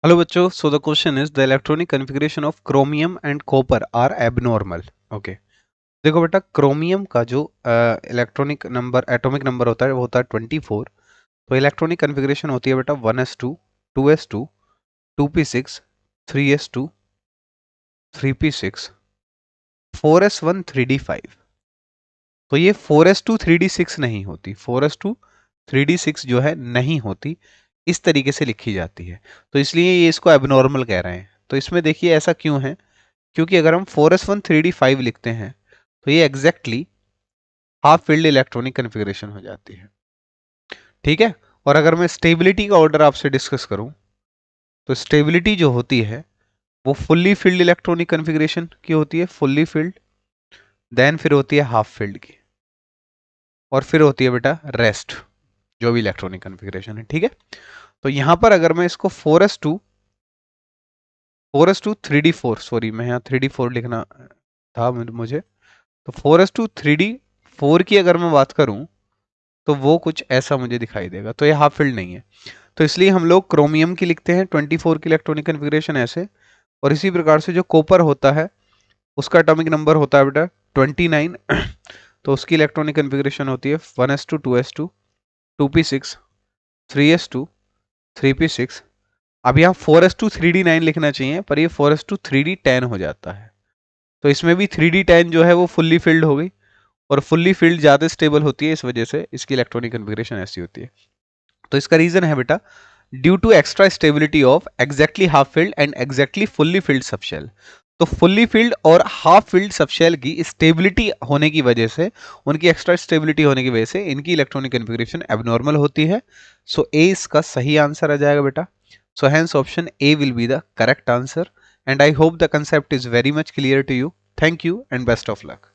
Hello बच्चों, so the question is the electronic configuration of chromium and copper are abnormal. Okay, देखो बेटा, chromium का जो electronic number atomic number होता है वो होता है 24। तो इलेक्ट्रॉनिक कॉन्फ़िगरेशन होती है बेटा 1s2, 2s2, 2p6, 3s2, 3p6, 4s1, 3d5। तो ये 4s2 3d6 नहीं होती, 4s2 3d6 जो है नहीं होती, इस तरीके से लिखी जाती है। तो इसलिए ये इसको एबनॉर्मल कह रहे हैं। तो इसमें देखिए ऐसा क्यों है, क्योंकि अगर हम 4s1 3d5 लिखते हैं तो ये exactly half field electronic configuration हो जाती है। ठीक है। और अगर मैं स्टेबिलिटी का ऑर्डर आपसे डिस्कस करूं तो स्टेबिलिटी जो होती है वो फुल्ली फील्ड इलेक्ट्रॉनिक कन्फिग्रेशन की होती है, फुल्ली फील्ड, देन फिर होती है हाफ फील्ड की, और फिर होती है बेटा रेस्ट, जो भी इलेक्ट्रॉनिक कन्फिग्रेशन है। ठीक है। तो यहां पर अगर मैं इसको 4s2 3d4, सॉरी मैं यहाँ 3d4 लिखना था मुझे, तो 4s2 3d4 की अगर मैं बात करूं तो वो कुछ ऐसा मुझे दिखाई देगा। तो ये हाफ फील्ड नहीं है। तो इसलिए हम लोग क्रोमियम की लिखते हैं 24 की इलेक्ट्रॉनिक कन्फिग्रेशन ऐसे। और इसी प्रकार से जो कॉपर होता है उसका एटॉमिक नंबर होता है बेटा 29। तो उसकी इलेक्ट्रॉनिक कन्फिग्रेशन होती है 1s2, 2s2, 2p6, 3s2, 3p6। अब यहाँ 4s2 3d9 लिखना चाहिए, पर ये 4s2 3d10 हो जाता है। तो इसमें भी 3d10 जो है वो फुल्ली फिल्ड हो गई, और फुल्ली फिल्ड ज़्यादा स्टेबल होती है, इस वजह से इसकी इलेक्ट्रॉनिक कन्फिग्रेशन ऐसी होती है। तो इसका रीजन है बेटा due to extra stability of exactly half filled and exactly fully filled subshell. तो फुल्ली फिल्ड और हाफ फिल्ड सबशेल की स्टेबिलिटी होने की वजह से, उनकी एक्स्ट्रा स्टेबिलिटी होने की वजह से इनकी इलेक्ट्रॉनिक कन्फिग्रेशन एबनॉर्मल होती है। सो ए इसका सही आंसर आ जाएगा बेटा। So hence option A will be the correct answer. And I hope the concept is very much clear to you. Thank you and best of luck.